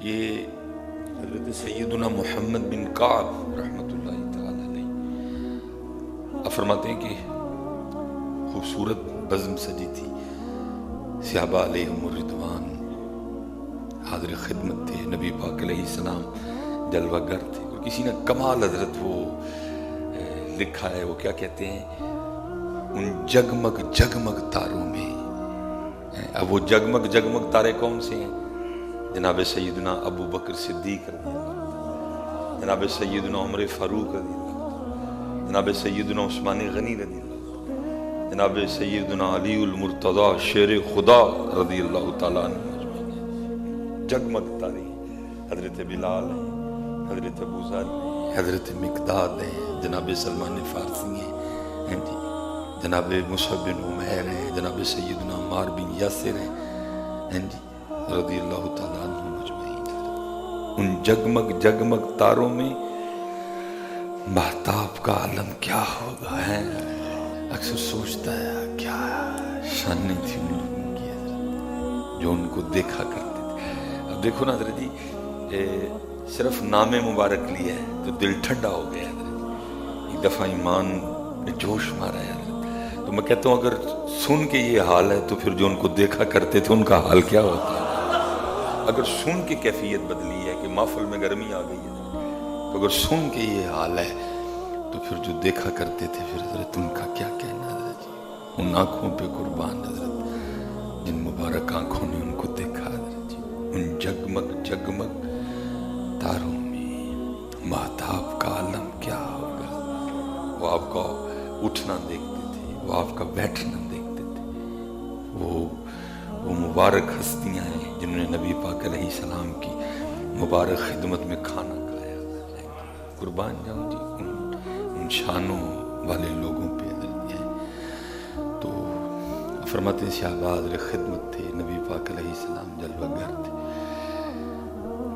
یہ حضرت سیدنا محمد بن کعب رحمۃ اللہ تعالی علیہ فرماتے ہیں کہ خوبصورت بزم سجی تھی، صحابہ علیہم الرضوان حاضر خدمت تھے، نبی پاک علیہ السلام جلوہ گر تھے. اور کسی نے کمال حضرت وہ لکھا ہے، وہ کیا کہتے ہیں، ان جگمگ جگمگ تاروں میں. اب وہ جگمگ جگمگ تارے کون سے ہیں؟ جناب سیدنا ابو بکر صدیق رضی اللہ، جناب سیدنا عمر فاروق رضی اللہ، جناب سیدنا عثمان غنی رضی اللہ، جناب سیدنا علی المرتضی شیر خدا رضی اللہ تعالیٰ عنہ. جگمگ تارے حضرت بلال ہیں، حضرت ابو ذر ہیں، حضرت مقداد ہیں، جناب سلمان فارسی ہیں جی، جناب مصعب بن عمیر ہیں، جناب سیدنا عمار بن یاسر ہیں جی رضی اللہ تعالیٰ عنہ مجمعین. ان جگمگ جگمگ تاروں میں مہتاب کا عالم کیا ہوگا ہے. اکثر سوچتا ہے کیا شانیں تھی ان لوگوں کی حضرت جو ان کو دیکھا کرتے تھے. اب دیکھو نا حضرت جی، صرف نام مبارک لیا ہے تو دل ٹھنڈا ہو گیا حضرت. ایک دفعہ ایمان نے جوش مارا ہے حضرت. تو میں کہتا ہوں اگر سن کے یہ حال ہے تو پھر جو ان کو دیکھا کرتے تھے ان کا حال کیا ہوتا ہے. اگر سن کے کیفیت بدلی ہے کہ محفل میں گرمی آ گئی ہے، تو اگر سن کے یہ حال ہے تو پھر جو دیکھا کرتے تھے پھر حضرت ان کا کیا کہنا حضرت جی. ان آنکھوں پہ قربان حضرت، جن مبارک آنکھوں نے ان کو دیکھا حضرت جی. ان جگمگ جگمگ تاروں میں مہتاب کا عالم کیا ہوگا. وہ آپ کا اٹھنا دیکھتے تھے، وہ آپ کا بیٹھنا دیکھتے تھے. وہ مبارک ہستیاں ہیں جنہوں نے نبی پاک علیہ السلام کی مبارک خدمت میں کھانا کھایا. قربان جاؤں جی ان شانوں والے لوگوں پہ حضرت ہیں. تو فرماتے ہیں صحابہ حضرت خدمت تھے، نبی پاک علیہ السلام جلوہ گر تھے.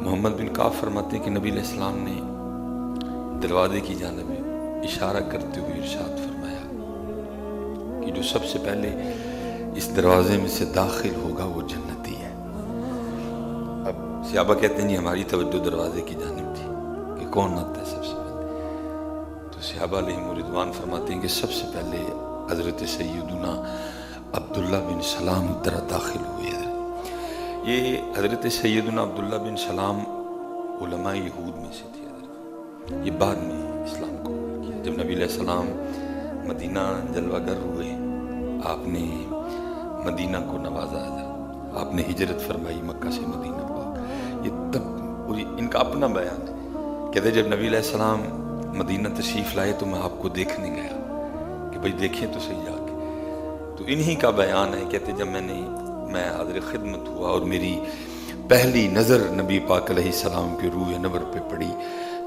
محمد بن کعب فرماتے ہیں کہ نبی علیہ السلام نے دروازے کی جانب اشارہ کرتے ہوئے ارشاد فرمایا کہ جو سب سے پہلے اس دروازے میں سے داخل ہوگا وہ جنتی ہے. اب صحابہ کہتے ہیں جی ہماری توجہ دروازے کی جانب تھی کہ کون آتا ہے سب سے پہلے. تو صحابہ علیہم الرضوان فرماتے ہیں کہ سب سے پہلے حضرت سیدنا عبداللہ بن سلام داخل ہوئے. یہ حضرت سیدنا عبداللہ بن سلام علماء یہود میں سے تھے حضرت. یہ بعد میں اسلام قبول کیا. جب نبی علیہ السلام مدینہ جلوہ گر ہوئے، آپ نے مدینہ کو نوازا حضرت. آپ نے ہجرت فرمائی مکہ سے مدینہ پاک. یہ تب ان کا اپنا بیان ہے. کہتے جب نبی علیہ السلام مدینہ تشریف لائے تو میں آپ کو دیکھنے گیا کہ بھئی دیکھیں تو صحیح جا کے. تو انہی کا بیان ہے. کہتے جب میں حاضر خدمت ہوا اور میری پہلی نظر نبی پاک علیہ السلام کے روح نور پہ پڑی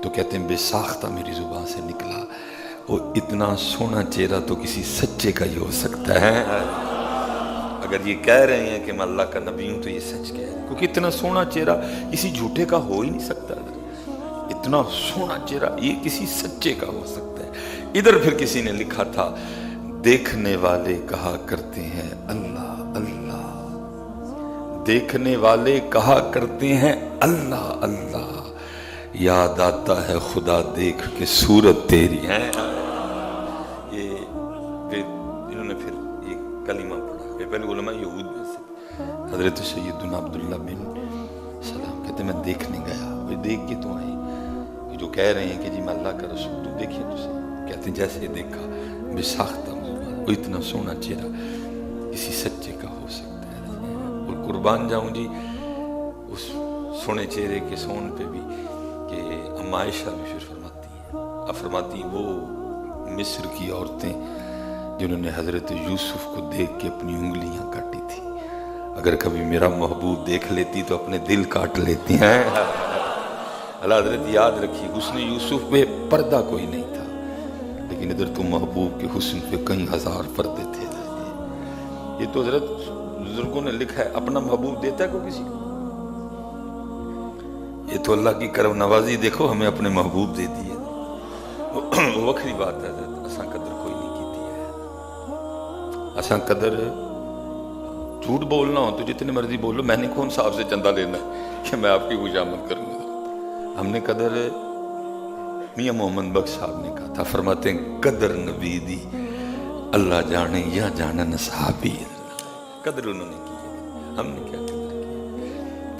تو کہتے ہیں بے ساختہ میری زبان سے نکلا، وہ اتنا سونا چہرہ تو کسی سچے کا ہی ہو سکتا ہے. اگر یہ کہہ رہے ہیں کہ میں اللہ کا نبی ہوں تو یہ سچ کہہ رہے ہیں، کیونکہ اتنا سونا چہرہ کسی جھوٹے کا ہو ہی نہیں سکتا. اتنا سونا چہرہ یہ کسی سچے کا ہو سکتا ہے. ادھر پھر کسی نے لکھا تھا دیکھنے والے کہا کرتے ہیں اللہ اللہ، دیکھنے والے کہا کرتے ہیں اللہ اللہ، یاد آتا ہے خدا دیکھ کے صورت تیری ہے. یہ انہوں نے پھر یہ کلمہ پڑھا. پہلے علماء یہود میں سے حضرت سیدنا عبداللہ بن سلام کہتے میں دیکھنے گیا. وہ دیکھ کے تو آئی جو کہہ رہے ہیں کہ جی میں اللہ کا رسول، تو دیکھیے تو صحیح. کہتے ہیں جیسے دیکھا بے ساختہ وہ اتنا سونا چہرہ کسی سچے کا ہو سکتا ہے. اور قربان جاؤں جی اس سونے چہرے کے سون پہ بھی کہ اما عائشہ بھی پھر فرماتی وہ مصر کی عورتیں جنہوں نے حضرت یوسف کو دیکھ کے اپنی انگلیاں کاٹی تھی، اگر کبھی میرا محبوب دیکھ لیتی تو اپنے دل کاٹ لیتی ہیں. اللہ حضرت یاد رکھی حسن یوسف پہ پردہ کوئی نہیں تھا، لیکن ادھر تو محبوب کے حسن پہ کئی ہزار پردے تھے. یہ تو حضرت بزرگوں نے لکھا ہے اپنا محبوب دیتا ہے کوئی کسی کو؟ یہ تو اللہ کی کرم نوازی. دیکھو ہمیں اپنے محبوب دے دیے، وہ وکری بات ہے حضرت. اساں قدر کوئی نہیں کیتی ہے. اساں قدر جھوٹ بولنا ہو تو جتنے مرضی بولو، میں نے کون صاحب سے چندہ لینا ہے. کہ میں آپ کی خوشامد کروں گا. ہم نے قدر میاں محمد بخش صاحب نے کہا تھا، فرماتے ہیں قدر نبی دی اللہ جانے یا جانن صحابی. قدر انہوں نے کی ہے، ہم نے کیا قدر کی.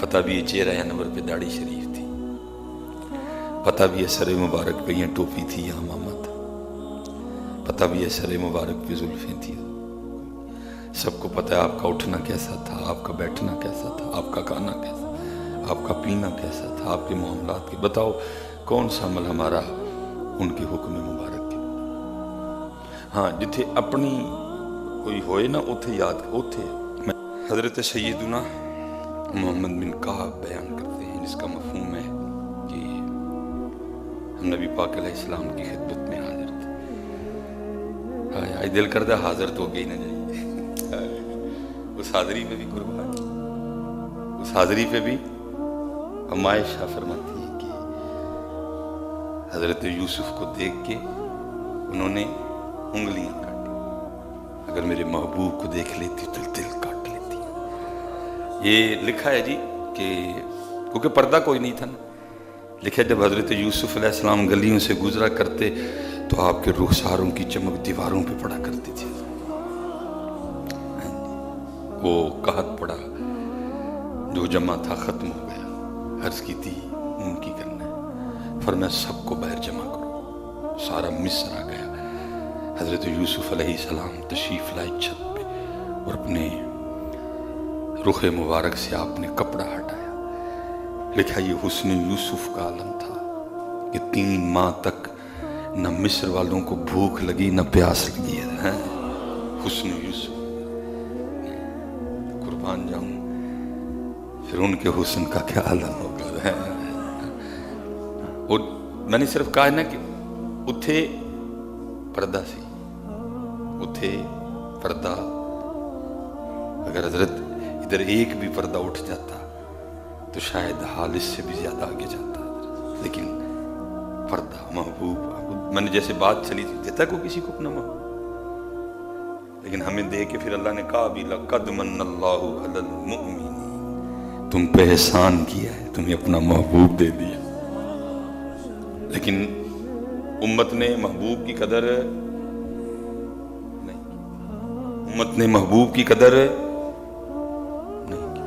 پتہ بھی یہ چہرہ انور پہ داڑھی شریف تھی، پتہ بھی یہ سر مبارک پہ یہ ٹوپی تھی یا امامہ تھا، پتہ بھی یہ سر مبارک پہ زلفیں تھی. سب کو پتہ ہے آپ کا اٹھنا کیسا تھا، آپ کا بیٹھنا کیسا تھا، آپ کا کھانا کیسا تھا، آپ کا پینا کیسا تھا، آپ کے معاملات کے. بتاؤ کون سا عمل ہمارا ان کے حکم مبارک کے. ہاں جتھے اپنی کوئی ہوئے نا اتھے یاد اتھے. حضرت سیدنا محمد بن کعب بیان کرتے ہیں، جس کا مفہوم ہے کہ ہم نبی پاک علیہ السلام کی خدمت میں حاضر تھے. آج دل کردہ حاضر تو گئی نہ جائے. اس حاضری پہ بھی قربان، اس حاضری پہ بھی ہم عائشہ فرماتی ہیں کہ حضرت یوسف کو دیکھ کے انہوں نے انگلیاں کاٹی. اگر میرے محبوب کو دیکھ لیتی تو دل کاٹ لیتی. یہ لکھا ہے جی کہ کیونکہ پردہ کوئی نہیں تھا نا، لکھا جب حضرت یوسف علیہ السلام گلیوں سے گزرا کرتے تو آپ کے رخساروں کی چمک دیواروں پہ پڑا کرتی تھی. وہ قحط پڑا جو جمع تھا ختم ہو گیا. عرض کی تھی ممکن کرنا ہے، فرمایا سب کو باہر جمع کرو. سارا مصر آ گیا. حضرت یوسف علیہ السلام تشریف لائے چھت پہ اور اپنے رخ مبارک سے آپ نے کپڑا ہٹایا. لکھا یہ حسن یوسف کا عالم تھا کہ 3 ماہ تک نہ مصر والوں کو بھوک لگی نہ پیاس لگی ہے. حسن یوسف قربان جاؤں، پھر ان کے حسن کا کیا عالم ہوگا. اور میں نے صرف کہا ہے نا کہ اتھے پردہ سی، اتھے پردہ. اگر حضرت ادھر ایک بھی پردہ اٹھ جاتا تو شاید حال اس سے بھی زیادہ آگے جاتا. لیکن پردہ محبوب، میں نے جیسے بات چلی تھی، دیتا کو کسی کو اپنا محبوب، لیکن ہمیں دے کے پھر اللہ نے کہا بھی لَقَدْ مَنَّ اللَّهُ عَلَى الْمُؤْمِنِينَ. تم پہ احسان کیا ہے، تمہیں اپنا محبوب دے دیا. لیکن امت نے محبوب کی قدر نہیں کی. امت نے محبوب کی قدر نہیں کی.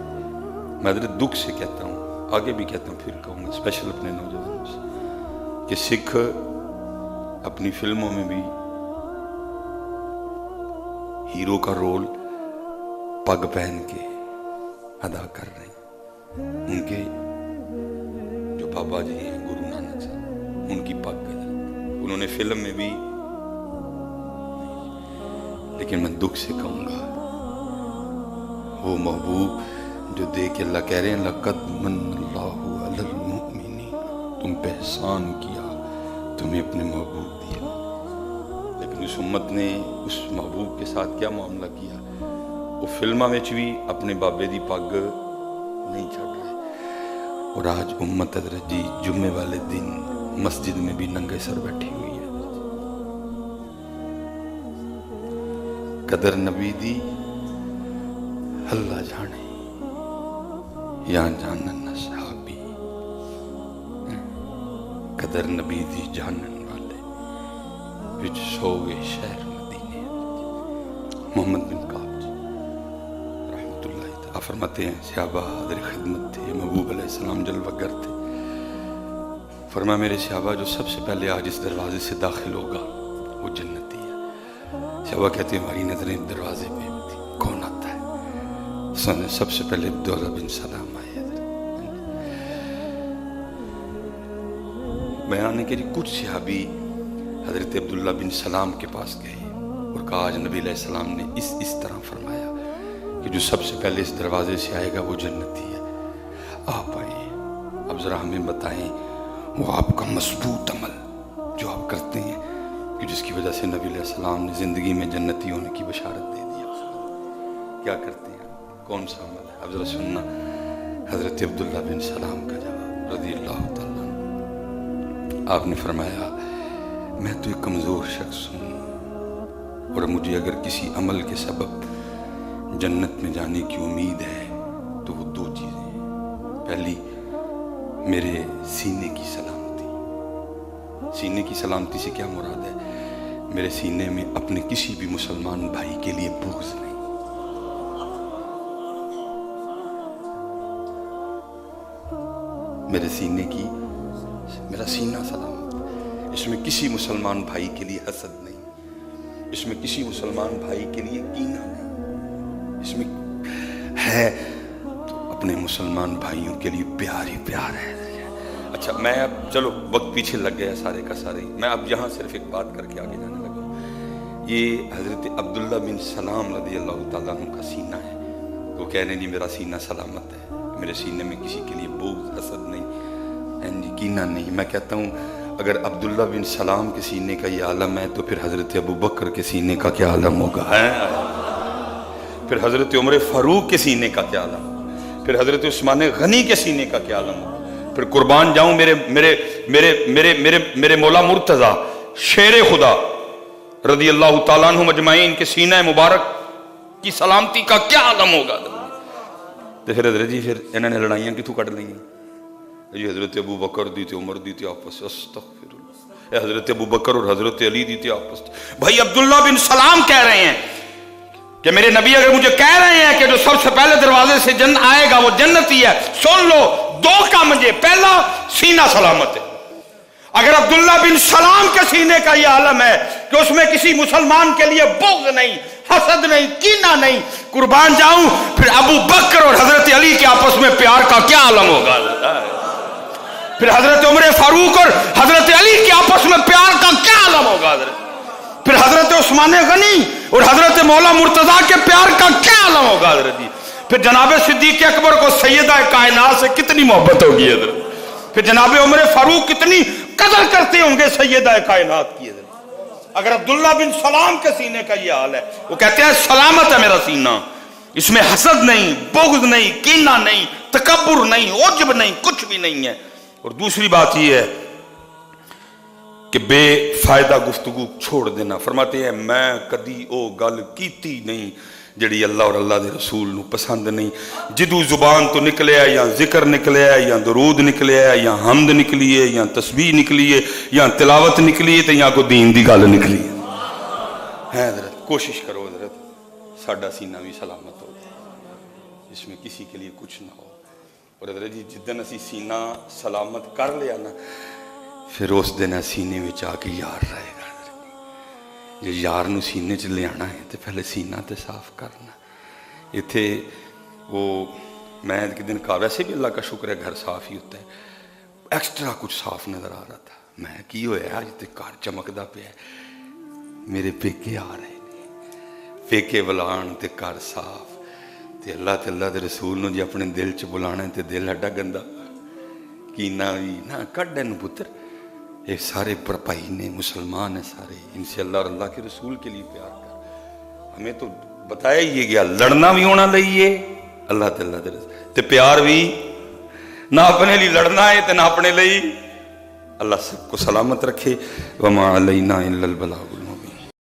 میں حضرت دکھ سے کہتا ہوں، آگے بھی کہتا ہوں، پھر کہوں گا اسپیشل اپنے نوجوانوں سے، کہ سکھ اپنی فلموں میں بھی ہیرو کا رول پگ پہن کے ادا کر رہے ہیں. ان کے جو بابا جی ہیں گرو نانک صاحب، ان کی پگ انہوں نے فلم میں بھی. لیکن میں دکھ سے کہوں گا وہ محبوب جو دے کے اللہ کہہ رہے ہیں لَقَدْ مَنَّ اللَّهُ عَلَى الْمُؤْمِنِينَ، تم پہ احسان کیا، تمہیں اپنے محبوب دیا. لیکن اس امت نے اس محبوب کے ساتھ کیا معاملہ کیا. وہ فلمہ میں بھی اپنے بابے دی پگ نہیں چھڑ رہے. اور آج امت حضرت جی جمعے والے دن مسجد میں بھی ننگے سر بیٹھی ہوئی ہے. قدر نبی دی اللہ جانے یا جانن صحابی. قدر نبی دی جانن والے وچ سوگے شہر مدینے. محمد بن کعب جی رحمت اللہ تعالیٰ فرماتے ہیں صحابہ حاضر خدمت تھے، محبوب علیہ السلام جلوہ گر تھے. فرمایا میرے صحابہ جو سب سے پہلے آج اس دروازے سے داخل ہوگا وہ جنتی ہے. صحابہ کہتے ہیں ہماری نظریں دروازے پہ تھی، کون آتا ہے؟ سب سے پہلے عبداللہ بن سلام آئے. بیان ہے کہ کچھ صحابی حضرت عبداللہ بن سلام کے پاس گئے اور کہا آج نبی علیہ السلام نے اس طرح فرمایا کہ جو سب سے پہلے اس دروازے سے آئے گا وہ جنتی ہے. آپ آئیے، اب ذرا ہمیں بتائیں وہ آپ کا مضبوط عمل جو آپ کرتے ہیں کہ جس کی وجہ سے نبی علیہ السلام نے زندگی میں جنتی ہونے کی بشارت دے دی. کیا کرتے ہیں، کون سا عمل ہے؟ اب ذرا سننا حضرت عبداللہ بن سلام کا جواب رضی اللہ تعالیٰ. آپ نے فرمایا میں تو ایک کمزور شخص ہوں اور مجھے اگر کسی عمل کے سبب جنت میں جانے کی امید ہے تو وہ 2 چیزیں ہیں. پہلی میرے سینے کی سلامتی. سینے کی سلامتی سے کیا مراد ہے؟ میرے سینے میں اپنے کسی بھی مسلمان بھائی کے لیے بغض نہیں. میرے سینے کی، میرا سینہ سلامت، اس میں کسی مسلمان بھائی کے لیے حسد نہیں، اس میں کسی مسلمان بھائی کے لیے کینہ نہیں، اس میں ہے تو اپنے مسلمان بھائیوں کے لیے پیار ہی پیار ہے. اچھا میں اب چلو وقت پیچھے لگ گیا سارے کا سارے، میں اب یہاں صرف ایک بات کر کے آگے جانے لگا. یہ حضرت عبداللہ بن سلام رضی اللہ تعالیٰ عنہ کا سینہ ہے. وہ کہہ رہے ہیں جی میرا سینہ سلامت ہے، میرے سینے میں کسی کے لیے بغض حسد نہیں، کینہ نہیں. میں کہتا ہوں اگر عبداللہ بن سلام کے سینے کا یہ عالم ہے تو پھر حضرت ابو بکر کے سینے کا کیا عالم ہوگا؟ پھر حضرت عمر فاروق کے سینے کا کیا عالم ہوگا؟ پھر حضرت عثمان غنی کے سینے کا کیا عالم ہوگا؟ پھر قربان جاؤں میرے مولا مرتضی شیر خدا رضی اللہ تعالیٰ عنہ مجمعین کے سینہ مبارک کی سلامتی کا کیا عالم ہوگا؟ تو پھر حضرت جی پھر انہوں نے لڑائیاں کتوں کٹ لیں؟ یہ حضرت ابو بکر دی تھی، عمر دی تھی آپس، استغفر اللہ، حضرت ابو بکر اور حضرت علی دی تھی آپس. بھائی عبداللہ بن سلام کہہ رہے ہیں کہ میرے نبی اگر مجھے کہہ رہے ہیں کہ جو سب سے پہلے دروازے سے جنت آئے گا وہ جنتی ہے، سن لو دو کام مجھے، پہلا سینہ سلامت ہے. اگر عبداللہ بن سلام کے سینے کا یہ عالم ہے کہ اس میں کسی مسلمان کے لیے بغض نہیں، حسد نہیں، کینہ نہیں، قربان جاؤں پھر ابو بکر اور حضرت علی کے آپس میں پیار کا کیا عالم ہوگا؟ پھر حضرت عمر فاروق اور حضرت علی کے آپس میں پیار کا کیا عالم ہوگا؟ پھر حضرت عثمان غنی اور حضرت مولا مرتضیٰ کے پیار کا کیا عالم ہوگا؟ حضرت پھر جناب صدیق اکبر کو سیدہ کائنات سے کتنی محبت ہوگی حضرت. پھر جناب عمر فاروق کتنی قدر کرتے ہوں گے سیدہ کائنات کی حضرت. اگر عبداللہ بن سلام کے سینے کا یہ حال ہے، وہ کہتے ہیں سلامت ہے میرا سینہ، اس میں حسد نہیں، بغض نہیں، کینہ نہیں، تکبر نہیں، عجب نہیں، کچھ بھی نہیں ہے. اور دوسری بات یہ ہے کہ بے فائدہ گفتگو چھوڑ دینا. فرماتے ہیں میں کدی او گل کیتی نہیں جڑی اللہ اور اللہ دے رسول نو پسند نہیں. جدو زبان تو نکلے ہے، یا ذکر نکلے ہے، یا درود نکلے ہے، یا حمد نکلی ہے، یا تسبیح نکلی ہے، یا تلاوت نکلی ہے، تو یا کوئی دین دی گل نکلی ہے. حضرت کوشش کرو حضرت ساڈا سینہ بھی سلامت ہو، اس میں کسی کے لیے کچھ نہ ہو. اور حضرت جی جدن اسی سینہ سلامت کر لیا نا، پھر اس دن سینے میں آ کے یار رہے گا. جو یار نو سینے چ لے آنا ہے تو پہلے سینہ تے صاف کرنا. اتھے وہ میں ایک دن کہا، ویسے بھی اللہ کا شکر ہے گھر صاف ہی ہوتا ہے، ایکسٹرا کچھ صاف نظر آ رہا تھا. میں کی ہویا اج تے گھر چمکدا پیا، میرے پیکے آ رہے ہیں، پیکے بلان تے گھر صاف. تے اللہ دے رسول نو جی اپنے دل چ بلانا ہے تے دل ہڈا گندا کینہ بھی نہ کڈن پتر. یہ سارے بھائی نے، مسلمان ہیں سارے، ان سے اللہ اور اللہ کے رسول کے لیے پیار کر. ہمیں تو بتایا یہ گیا لڑنا بھی ہونا لئیے اللہ تعالیٰ دے رسول تے پیار بھی نہ اپنے لیے لڑنا ہے تے نہ اپنے لیے. اللہ سب کو سلامت رکھے. وما علینا الا البلاغ.